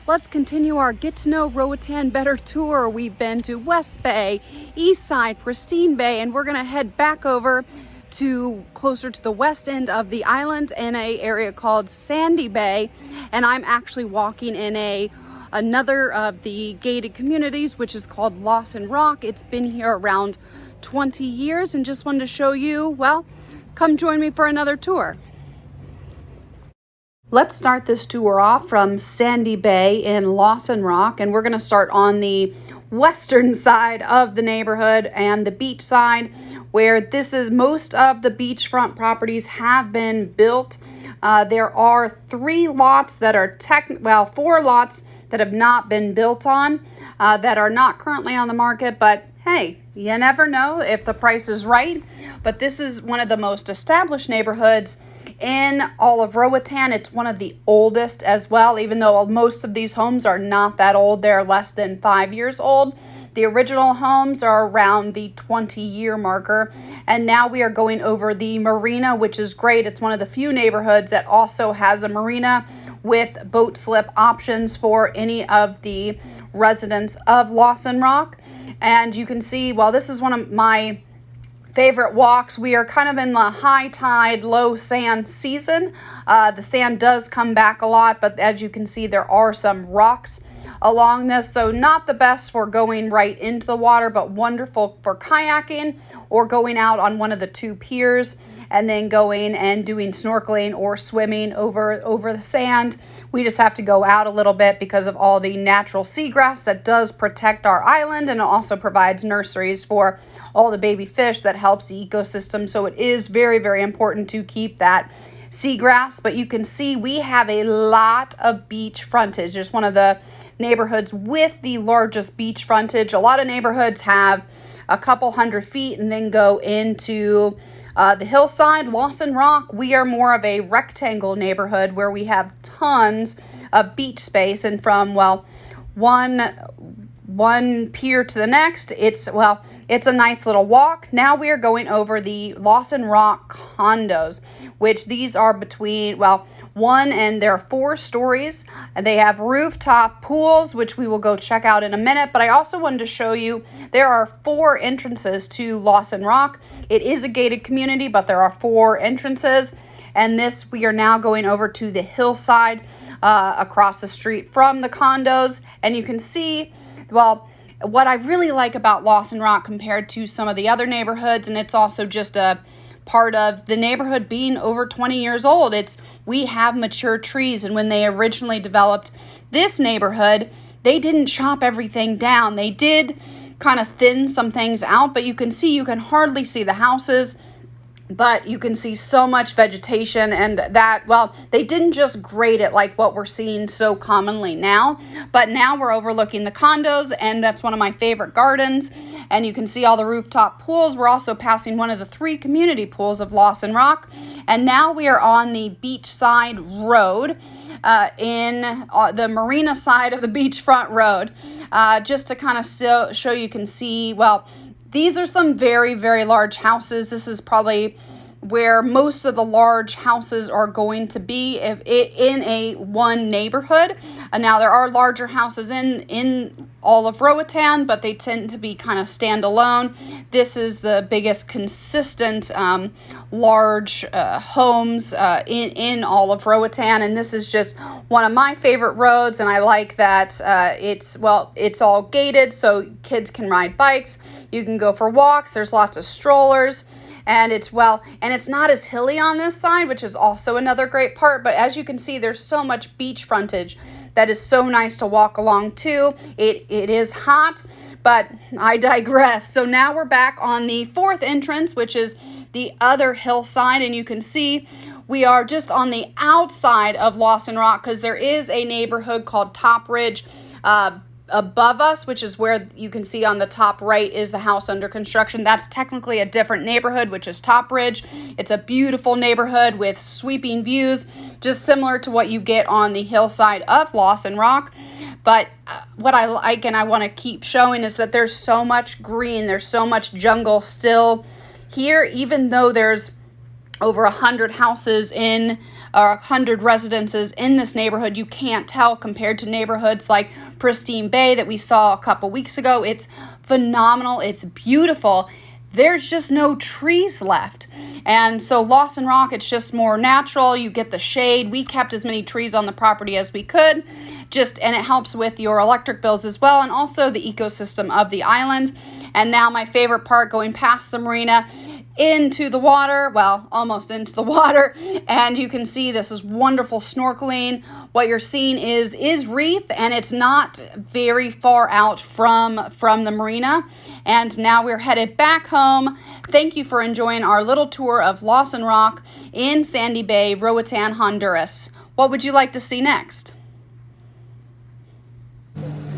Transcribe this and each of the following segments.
let's continue our Get to Know Roatan Better tour. We've been to West Bay, East Side, Pristine Bay, and we're gonna head back over to closer to the west end of the island in a area called Sandy Bay. And I'm actually walking in another of the gated communities, which is called Lawson Rock. It's been here around 20 years, and just wanted to show you, well, come join me for another tour. Let's start this tour off from Sandy Bay in Lawson Rock, and we're going to start on the western side of the neighborhood and the beach side, where this is most of the beachfront properties have been built. There are 3 lots that are 4 lots that have not been built on, that are not currently on the market, but hey, you never know if the price is right. But this is one of the most established neighborhoods in all of Roatan. It's one of the oldest as well, even though most of these homes are not that old. They're less than 5 years old. The original homes are around the 20-year marker. And now we are going over the marina, which is great. It's one of the few neighborhoods that also has a marina with boat slip options for any of the residents of Lawson Rock. And you can see, well, this is one of my favorite walks. We are kind of in the high tide, low sand season. The sand does come back a lot, but as you can see, there are some rocks along this. So not the best for going right into the water, but wonderful for kayaking or going out on one of the 2 piers and then going and doing snorkeling or swimming over the sand. We just have to go out a little bit because of all the natural seagrass that does protect our island, and it also provides nurseries for all the baby fish that helps the ecosystem. So it is very, very important to keep that seagrass. But you can see we have a lot of beach frontage. It's one of the neighborhoods with the largest beach frontage. A lot of neighborhoods have a couple hundred feet and then go into the hillside. Lawson Rock, we are more of a rectangle neighborhood where we have tons of beach space, and from, well, one pier to the next, it's a nice little walk. Now we are going over the Lawson Rock condos, which these are between, one, and there are 4 stories, and they have rooftop pools, which we will go check out in a minute. But I also wanted to show you there are 4 entrances to Lawson Rock. It is a gated community, but there are 4 entrances. And this, we are now going over to the hillside across the street from the condos. And you can see, well, what I really like about Lawson Rock compared to some of the other neighborhoods, and it's also just a part of the neighborhood being over 20 years old, we have mature trees. And when they originally developed this neighborhood, they didn't chop everything down. They did kind of thin some things out, but you can hardly see the houses, but you can see so much vegetation. And that, they didn't just grade it like what we're seeing so commonly now, but now we're overlooking the condos, and that's one of my favorite gardens. And you can see all the rooftop pools. We're also passing one of the 3 community pools of Lawson Rock. And now we are on the beachside road, in the marina side of the beachfront road. Just to kind of show you can see, these are some very, very large houses. This is probably where most of the large houses are going to be in one neighborhood. Now there are larger houses in all of Roatan, but they tend to be kind of standalone. This is the biggest consistent large homes in all of Roatan, and this is just one of my favorite roads. And I like that it's all gated, so kids can ride bikes. You can go for walks. There's lots of strollers. And it's not as hilly on this side, which is also another great part. But as you can see, there's so much beach frontage that is so nice to walk along too. It is hot, but I digress. So now we're back on the 4th entrance, which is the other hillside. And you can see we are just on the outside of Lawson Rock, because there is a neighborhood called Top Ridge above us, which is where you can see on the top right is the house under construction. That's technically a different neighborhood, which is Top Ridge. It's a beautiful neighborhood with sweeping views, just similar to what you get on the hillside of Lawson Rock. But what I like and I want to keep showing is that there's so much green, there's so much jungle still here, even though there's over 100 houses in 100 residences in this neighborhood. You can't tell compared to neighborhoods like Pristine Bay that we saw a couple weeks ago. It's phenomenal. It's beautiful. There's just no trees left. And so Lawson Rock, it's just more natural. You get the shade. We kept as many trees on the property as we could, and it helps with your electric bills as well, and also the ecosystem of the island. And now my favorite part, going past the marina into the water, well, almost into the water, and you can see this is wonderful snorkeling. What you're seeing is reef, and it's not very far out from the marina. And now we're headed back home. Thank you for enjoying our little tour of Lawson Rock in Sandy Bay, Roatan, Honduras. What would you like to see next?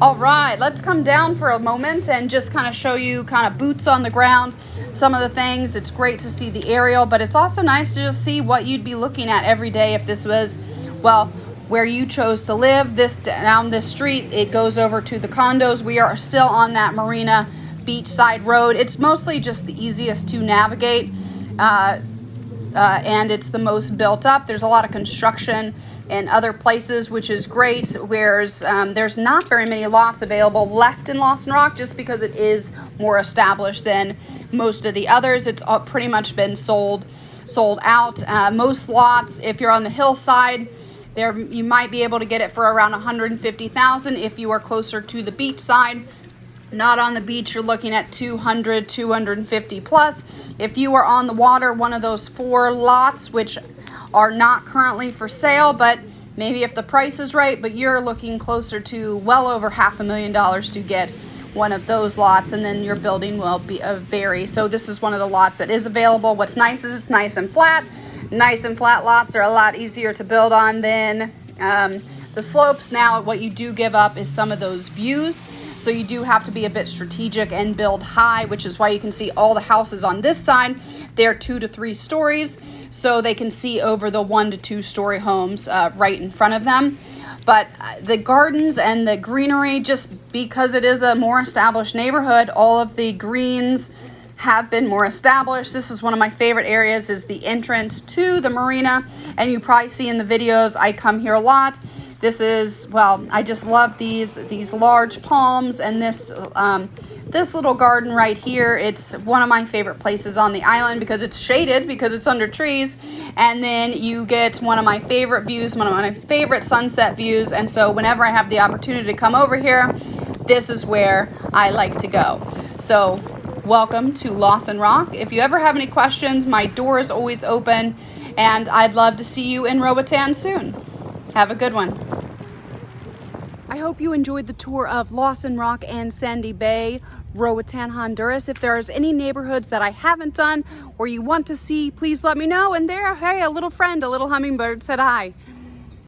All right, let's come down for a moment and just kind of show you kind of boots on the ground, some of the things. It's great to see the aerial, but it's also nice to just see what you'd be looking at every day if this was, well, where you chose to live. Down this street, it goes over to the condos. We are still on that marina beachside road. It's mostly just the easiest to navigate, and it's the most built up. There's a lot of construction in other places, which is great, whereas there's not very many lots available left in Lawson Rock just because it is more established than most of the others. It's all pretty much been sold out. Most lots, if you're on the hillside, there you might be able to get it for around $150,000 if you are closer to the beach side. Not on the beach, you're looking at 200, 250 plus. If you are on the water, one of those 4 lots, which are not currently for sale, but maybe if the price is right, but you're looking closer to well over $500,000 to get one of those lots, and then your building will be vary. So this is one of the lots that is available. What's nice is it's nice and flat. Nice and flat lots are a lot easier to build on than the slopes. Now, what you do give up is some of those views. So you do have to be a bit strategic and build high, which is why you can see all the houses on this side. They're 2 to 3 stories, so they can see over the 1 to 2 story homes right in front of them. But the gardens and the greenery, just because it is a more established neighborhood, all of the greens have been more established. This is one of my favorite areas, is the entrance to the marina, and you probably see in the videos I come here a lot. This is, well, I just love these large palms and this little garden right here. It's one of my favorite places on the island because it's shaded, because it's under trees, and then you get one of my favorite views, one of my favorite sunset views. And so whenever I have the opportunity to come over here, this is where I like to go. So welcome to Lawson Rock. If you ever have any questions, my door is always open, and I'd love to see you in Roatan soon. Have a good one. I hope you enjoyed the tour of Lawson Rock and Sandy Bay, Roatan, Honduras. If there's any neighborhoods that I haven't done or you want to see, please let me know. And there, hey, a little friend, a little hummingbird said hi.